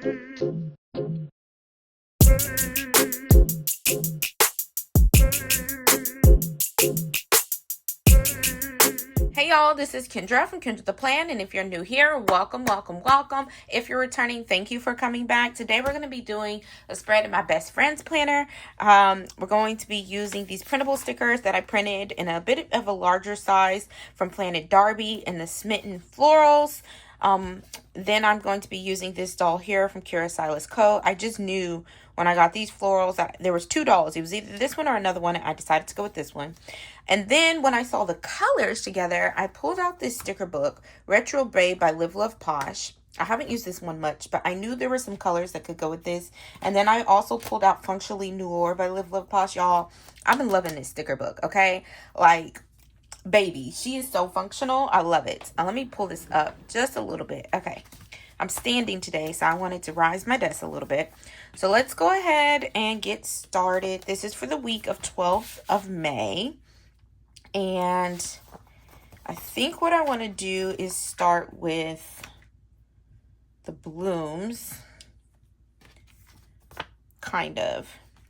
Hey y'all, this is Kendra from Kendra the Plan, and if you're new here, welcome, welcome, welcome. If you're returning, thank you for coming back. Today we're going to be doing a spread in my best friend's planner. We're going to be using these printable stickers that I printed in a bit of a larger size from Planet Darby and the Smitten Florals. Then I'm going to be using this doll here from Kira Silas Co. I just knew when I got these florals that there was two dolls. It was either this one or another one. I decided to go with this one. And then when I saw the colors together, I pulled out this sticker book, Retro Babe by Live Love Posh. I haven't used this one much, but I knew there were some colors that could go with this. And then I also pulled out Functionally Noir by Live Love Posh. Y'all, I've been loving this sticker book, okay? Like, baby, she is so functional. I love it. Let me pull this up just a little bit. Okay. I'm standing today, so I wanted to rise my desk a little bit. So let's go ahead and get started. This is for the week of 12th of May. And I think what I want to do is start with the blooms. Kind of.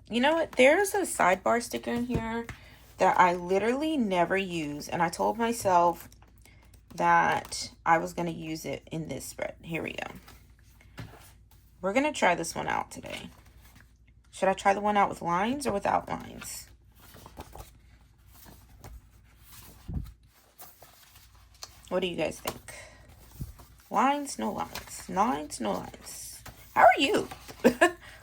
You know what? There's a sidebar sticker in here that I literally never use. And I told myself that I was going to use it in this spread. Here we go. We're going to try this one out today. Should I try the one out with lines or without lines? What do you guys think? Lines, no lines. Lines, no lines. How are you?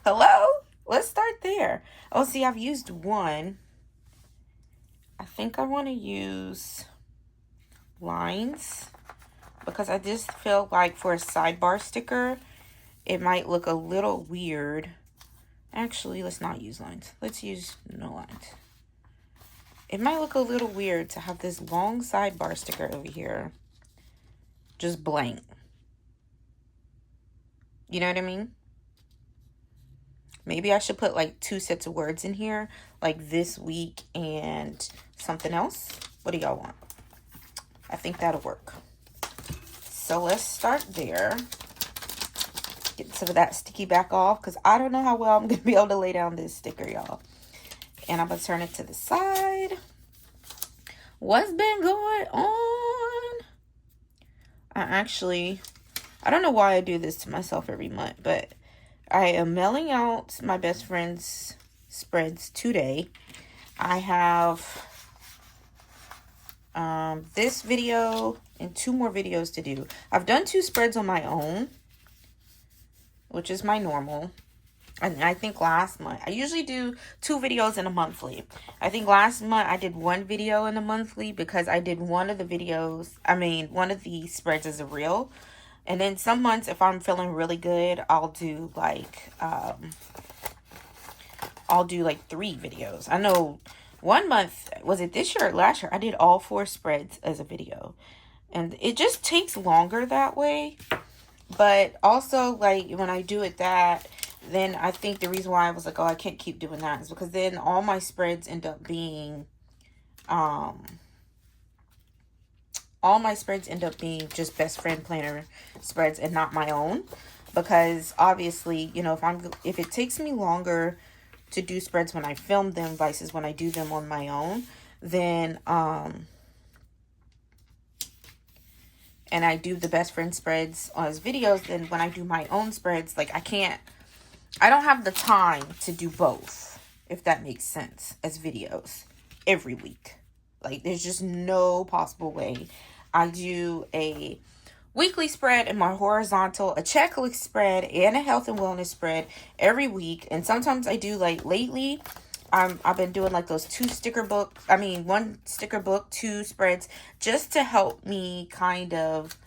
Hello? Let's start there. Oh, see, I've used one. I think I want to use lines because I just feel like for a sidebar sticker, it might look a little weird. Actually, let's not use lines. Let's use no lines. It might look a little weird to have this long sidebar sticker over here just blank. You know what I mean? Maybe I should put like 2 sets of words in here, like this week and something else. What do y'all want? I think that'll work. So let's start there. Get some of that sticky back off because I don't know how well I'm going to be able to lay down this sticker, y'all. And I'm going to turn it to the side. What's been going on? I don't know why I do this to myself every month, but I am mailing out my best friend's spreads today. I have this video and 2 more videos to do. I've done 2 spreads on my own, which is my normal. And I think last month, I usually do 2 videos in a monthly. I think last month I did 1 video in a monthly because I did one of the spreads as a reel. And then some months, if I'm feeling really good, I'll do like 3 videos. I know one month, was it this year or last year? I did all 4 spreads as a video. And it just takes longer that way. But also, like, when I do it then I think the reason why I was like, oh, I can't keep doing that is because then all my spreads end up being, just best friend planner spreads and not my own. Because obviously, you know, if it takes me longer to do spreads when I film them versus when I do them on my own, then, and I do the best friend spreads as videos, then when I do my own spreads, like I don't have the time to do both, if that makes sense, as videos every week. Like, there's just no possible way. I do a weekly spread and my horizontal, a checklist spread, and a health and wellness spread every week. And sometimes I do, like, lately, I've been doing, like, those 1 sticker book, 2 spreads, just to help me kind of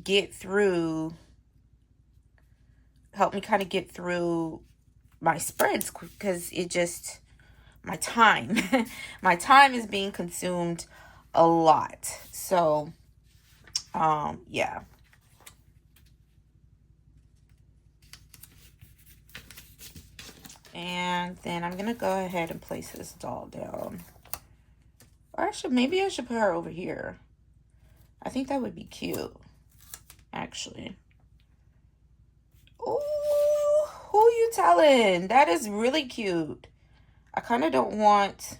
get through my spreads, because my time is being consumed a lot. So yeah. And then I'm gonna go ahead and place this doll down. Or maybe I should put her over here. I think that would be cute, actually. Ooh, telling? That is really cute. I kind of don't want...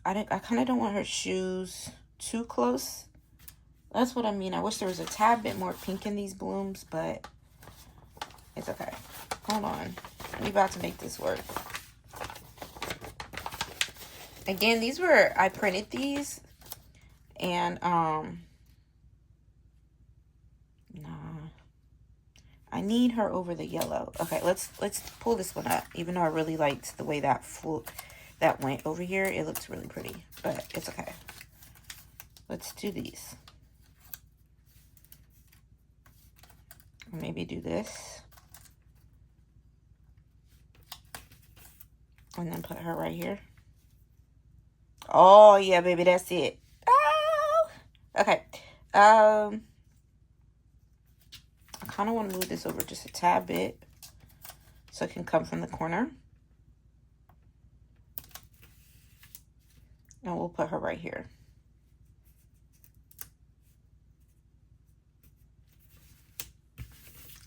I kind of don't want her shoes too close. That's what I mean. I wish there was a tad bit more pink in these blooms, but it's okay. Hold on. We about to make this work. Again, these were... I printed these. And, nah. I need her over the yellow. Okay, let's pull this one up. Even though I really liked the way that went over here, it looks really pretty, but it's okay. Let's do these. Or maybe do this. And then put her right here. Oh, yeah, baby, that's it. Oh! Okay. I kind of want to move this over just a tad bit so it can come from the corner. And we'll put her right here.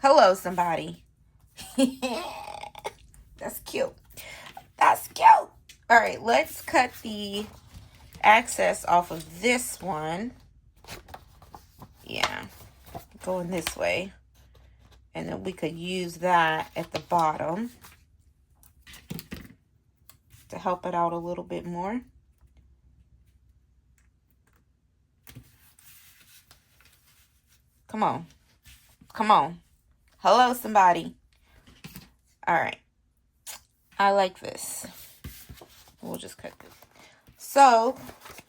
Hello, somebody. That's cute. That's cute. All right, let's cut the excess off of this one. Yeah, going this way. And then we could use that at the bottom to help it out a little bit more. Come on. Come on. Hello, somebody. All right. I like this. We'll just cut this. So,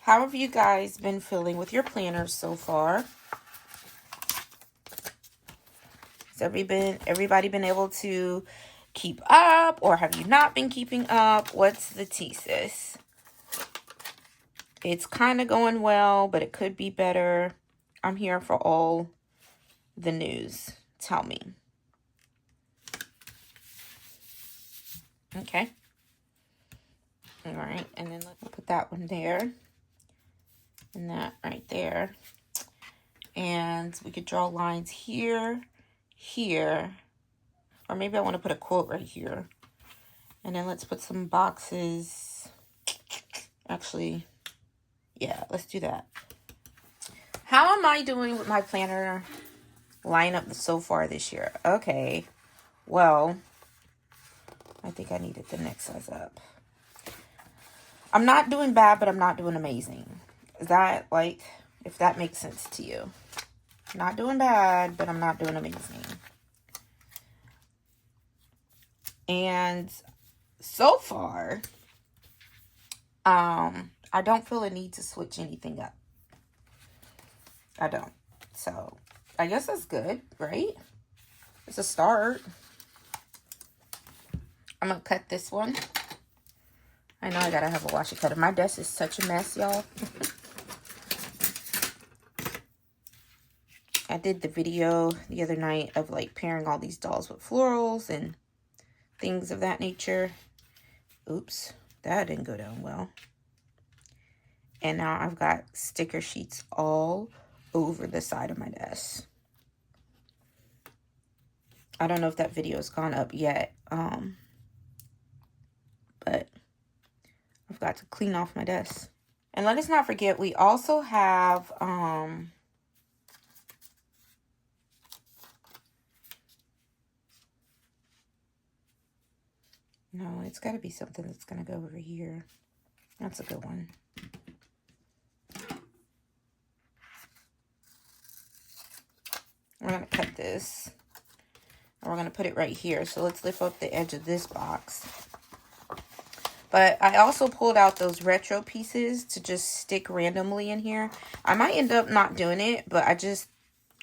how have you guys been feeling with your planners so far? Has everybody been able to keep up, or have you not been keeping up? What's the tea, sis? It's kind of going well, but it could be better. I'm here for all the news. Tell me. Okay. All right, and then let's put that one there and that right there. And we could draw lines here, here, or maybe I want to put a quote right here. And then let's put some boxes. Actually, yeah, let's do that. How am I doing with my planner lineup so far this year? Okay, well, I think I needed the next size up. I'm not doing bad, but I'm not doing amazing. Is that, like, if that makes sense to you? Not doing bad, but I'm not doing amazing. And so far, I don't feel a need to switch anything up. I don't. So, I guess that's good, right? It's a start. I'm going to cut this one. I know I gotta have a washi cutter. My desk is such a mess, y'all. I did the video the other night of like pairing all these dolls with florals and things of that nature. Oops, that didn't go down well. And now I've got sticker sheets all over the side of my desk. I don't know if that video's gone up yet, but I've got to clean off my desk. And let us not forget, we also have, no, it's got to be something that's going to go over here. That's a good one. We're going to cut this. And we're going to put it right here. So let's lift up the edge of this box. But I also pulled out those retro pieces to just stick randomly in here. I might end up not doing it, but I just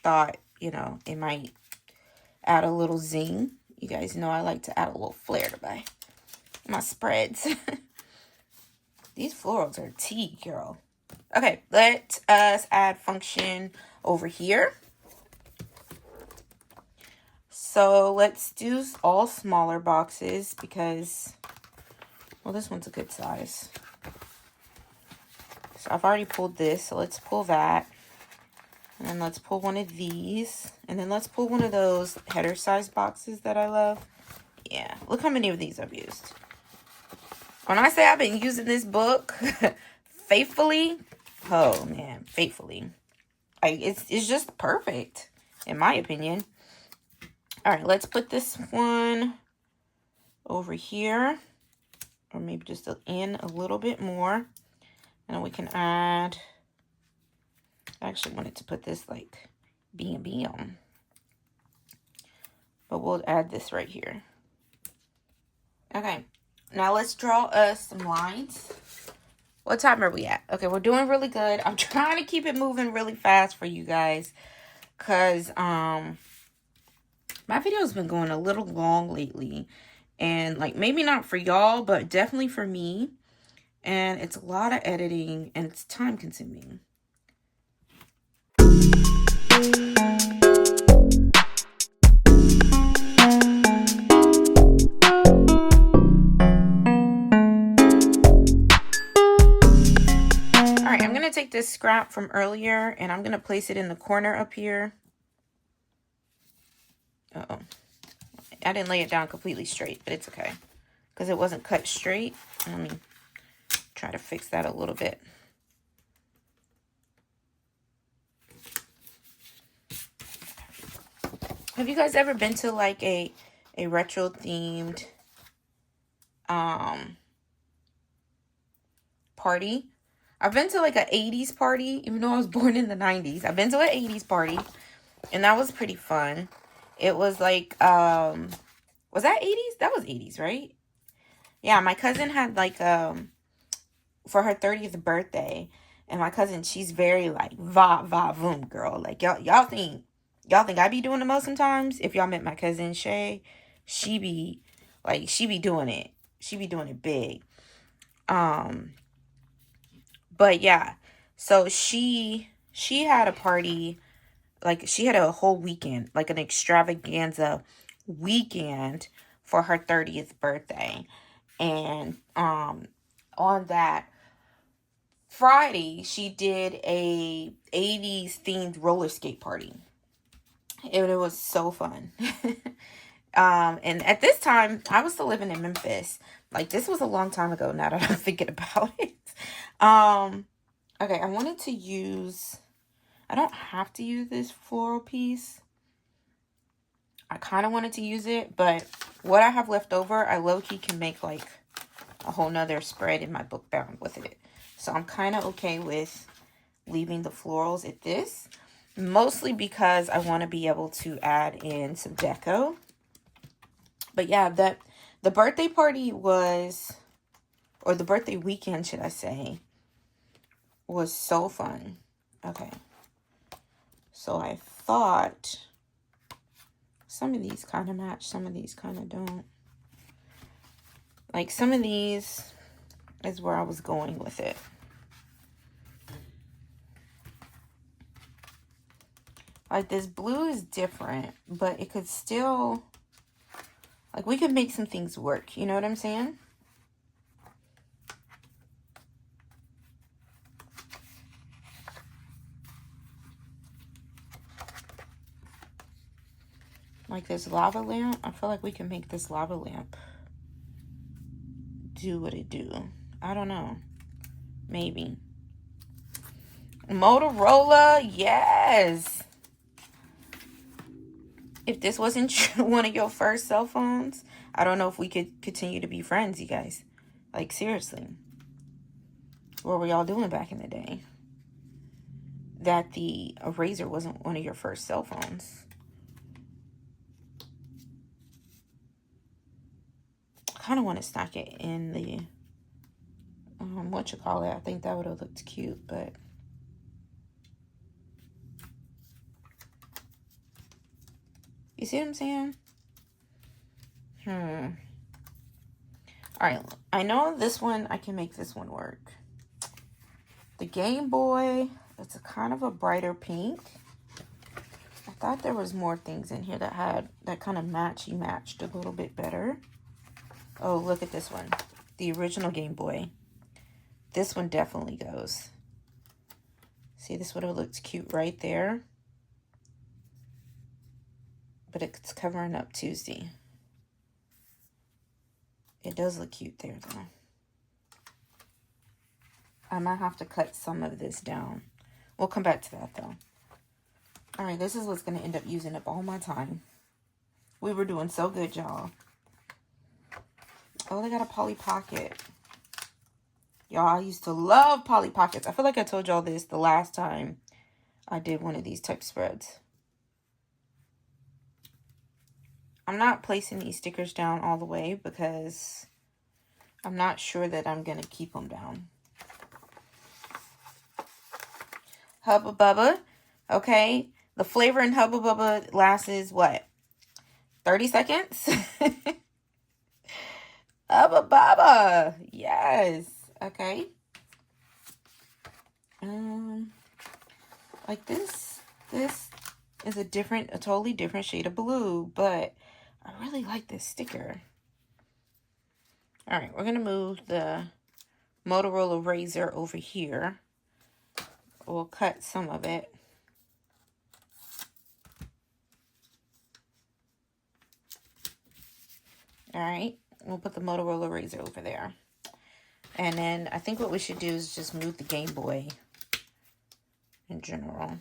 thought, you know, it might add a little zing. You guys know I like to add a little flair to my spreads. These florals are tea, girl. Okay, let us add function over here. So let's do all smaller boxes because... well, this one's a good size. So I've already pulled this, so let's pull that. And then let's pull one of these. And then let's pull one of those header size boxes that I love. Yeah, look how many of these I've used. When I say I've been using this book faithfully, oh man, faithfully. It's just perfect, in my opinion. All right, let's put this one over here. Or maybe just in a little bit more. And we can add, I actually wanted to put this like bam. But we'll add this right here. Okay, now let's draw us some lines. What time are we at? Okay, we're doing really good. I'm trying to keep it moving really fast for you guys. Because my video's been going a little long lately. And like maybe not for y'all, but definitely for me. And it's a lot of editing and it's time consuming. Alright, I'm going to take this scrap from earlier and I'm going to place it in the corner up here. Uh-oh. I didn't lay it down completely straight, but it's okay. Because it wasn't cut straight. Let me try to fix that a little bit. Have you guys ever been to like a retro themed party? I've been to like an 80s party, even though I was born in the 90s. I've been to an 80s party, and that was pretty fun. It was like, was that 80s? That was 80s, right? Yeah, my cousin had like, for her 30th birthday, and my cousin, she's very like, va voom girl. Like, y'all think I be doing the most sometimes? If y'all met my cousin Shay, she be doing it. She be doing it big. But yeah, so she had a party, like she had a whole weekend, like an extravaganza weekend for her 30th birthday. And on that Friday, she did a 80s themed roller skate party. It was so fun. And at this time, I was still living in Memphis. Like, this was a long time ago now that I'm thinking about it. Okay, I wanted to use, I don't have to use this floral piece. I kind of wanted to use it, but what I have left over, I low-key can make like a whole nother spread in my book bound with it. So I'm kind of okay with leaving the florals at this. Mostly because I want to be able to add in some deco. But yeah, the birthday party was, or the birthday weekend, should I say, was so fun. Okay. So I thought some of these kind of match, some of these kind of don't. Like some of these is where I was going with it. Like this blue is different, but it could still, like we could make some things work. You know what I'm saying? Like this lava lamp, I feel like we can make this lava lamp do what it do. I don't know. Maybe. Motorola, yes. If this wasn't one of your first cell phones, I don't know if we could continue to be friends, you guys. Like, seriously. What were y'all doing back in the day? That the Razor wasn't one of your first cell phones. I kind of want to stack it in the, what-you-call-it. I think that would have looked cute, but... You see what I'm saying? Alright, I know this one, I can make this one work. The Game Boy, it's a kind of a brighter pink. I thought there was more things in here that had, that kind of matched a little bit better. Oh, look at this one. The original Game Boy. This one definitely goes. See, this would have looked cute right there. but it's covering up Tuesday. It does look cute there, though. I might have to cut some of this down. We'll come back to that, though. All right, this is what's going to end up using up all my time. We were doing so good, y'all. Oh, they got a Polly Pocket. Y'all, I used to love Polly Pockets. I feel like I told y'all this the last time I did one of these type spreads. I'm not placing these stickers down all the way because I'm not sure that I'm going to keep them down. Hubba Bubba, okay? The flavor in Hubba Bubba lasts, what, 30 seconds? Hubba Bubba, yes, okay. Like this is a totally different shade of blue, but I really like this sticker. All right, we're gonna move the Motorola Razor over here. We'll cut some of it. All right, we'll put the Motorola Razor over there. And then I think what we should do is just move the Game Boy in general.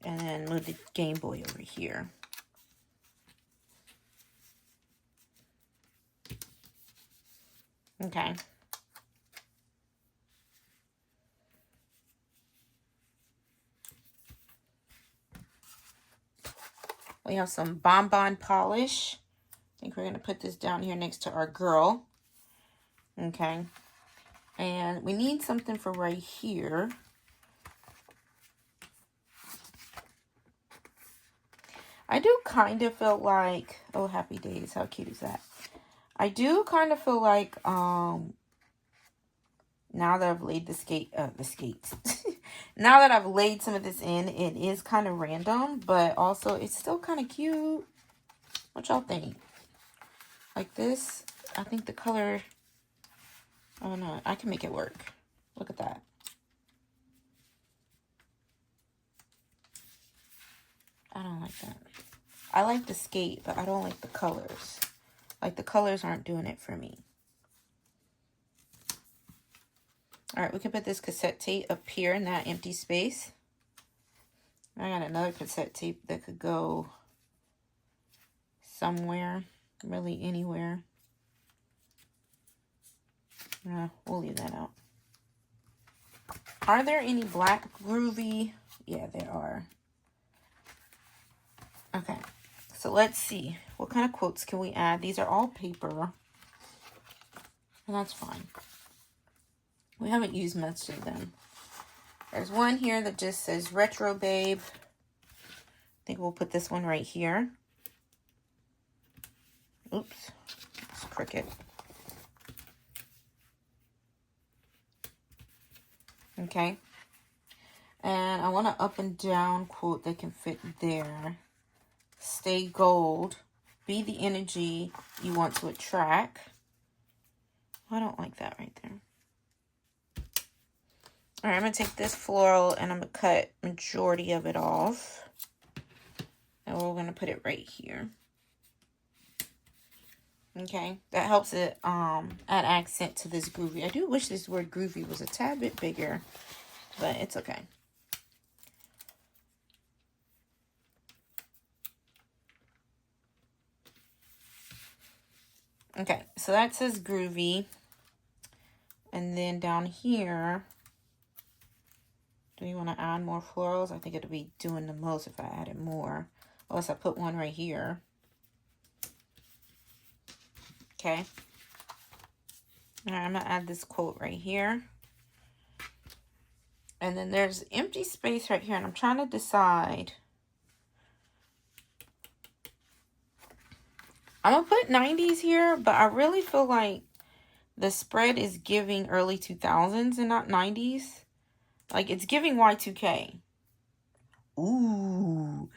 And then move the Game Boy over here. Okay. We have some bonbon polish. I think we're going to put this down here next to our girl. Okay. And we need something for right here. I do kind of feel like, oh, Happy Days, how cute is that? I do kind of feel like, now that I've laid the skates, now that I've laid some of this in, it is kind of random, but also it's still kind of cute. What y'all think? Like this, I think the color, I don't know, I can make it work. Look at that. I don't like that. I like the skate, but I don't like the colors. Like, the colors aren't doing it for me. All right, we can put this cassette tape up here in that empty space. I got another cassette tape that could go somewhere, really anywhere. We'll leave that out. Are there any black groovy? Yeah, there are. Okay, so let's see. What kind of quotes can we add? These are all paper, and that's fine. We haven't used much of them. There's one here that just says Retro Babe. I think we'll put this one right here. Oops, it's crooked. Okay. And I want an up and down quote that can fit there. Stay gold. Be the energy you want to attract. I don't like that right there. All right, I'm going to take this floral and I'm going to cut majority of it off. And we're going to put it right here. Okay, that helps it add accent to this groovy. I do wish this word groovy was a tad bit bigger, but it's okay. Okay, so that says groovy. And then down here, do you want to add more florals? I think it'd be doing the most if I added more. Unless I put one right here. Okay. All right, I'm going to add this quote right here. And then there's empty space right here. And I'm trying to decide. I'm going to put 90s here. But I really feel like the spread is giving early 2000s and not 90s. Like, it's giving Y2K. Ooh.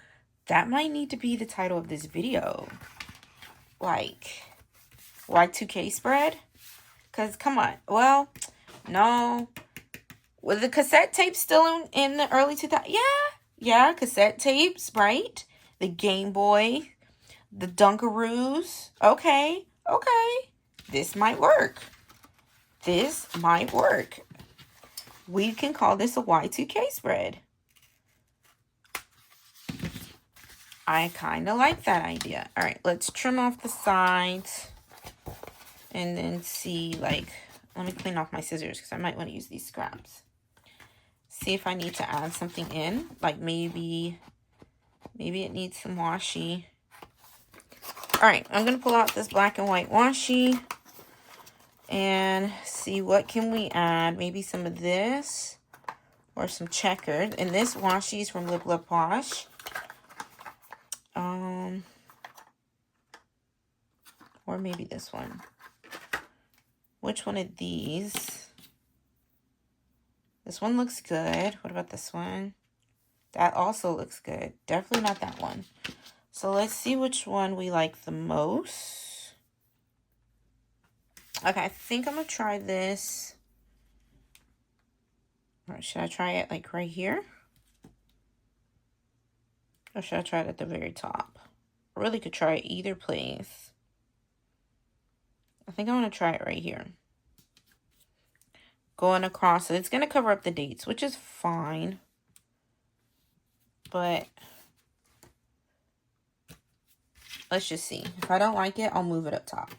That might need to be the title of this video. Like, Y2K spread? Because, come on. Well, no. Was the cassette tape still in the early 2000s? Yeah, cassette tapes, right? The Game Boy, the Dunkaroos. Okay. This might work. We can call this a Y2K spread. I kind of like that idea. All right, let's trim off the sides and then see, like, let me clean off my scissors because I might want to use these scraps. See if I need to add something in, like maybe it needs some washi. All right, I'm going to pull out this black and white washi and see what can we add. Maybe some of this or some checkered. And this washi is from Lip Lip Wash. Or maybe this one. Which one of these? This one looks good. What about this one? That also looks good. Definitely not that one. So let's see which one we like the most. Okay, I think I'm going to try this. Or should I try it like right here? Or should I try it at the very top? I really could try it either place. I think I want to try it right here. Going across it. It's going to cover up the dates, which is fine. But let's just see. If I don't like it, I'll move it up top.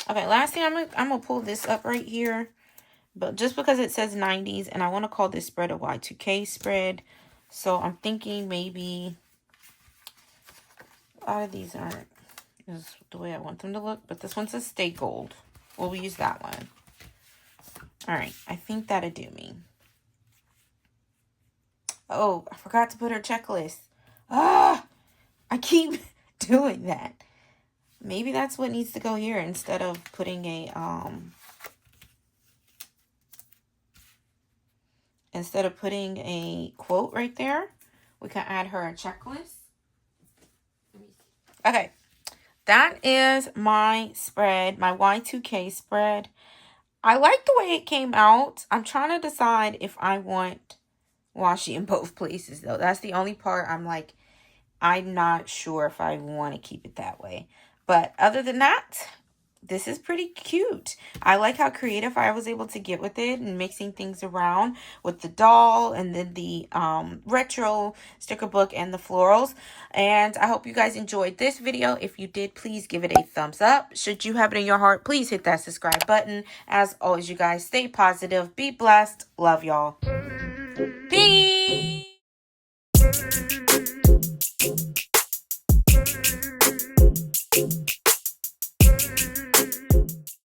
Okay, last thing, I'm going to pull this up right here. But just because it says 90s, and I want to call this spread a Y2K spread. So I'm thinking maybe a lot of these aren't is the way I want them to look. But this one says Stay Gold. We'll use that one. All right, I think that'll do me. Oh, I forgot to put her checklist. I keep doing that. Maybe that's what needs to go here instead of putting a quote right there. We can add her a checklist. Okay, that is my spread, my Y2K spread. I like the way it came out. I'm trying to decide if I want washi in both places, though. That's the only part I'm like, I'm not sure if I want to keep it that way. But other than that, this is pretty cute. I like how creative I was able to get with it and mixing things around with the doll and then the retro sticker book and the florals. And I hope you guys enjoyed this video. If you did, please give it a thumbs up. Should you have it in your heart, please hit that subscribe button. As always, you guys, stay positive, be blessed, love y'all.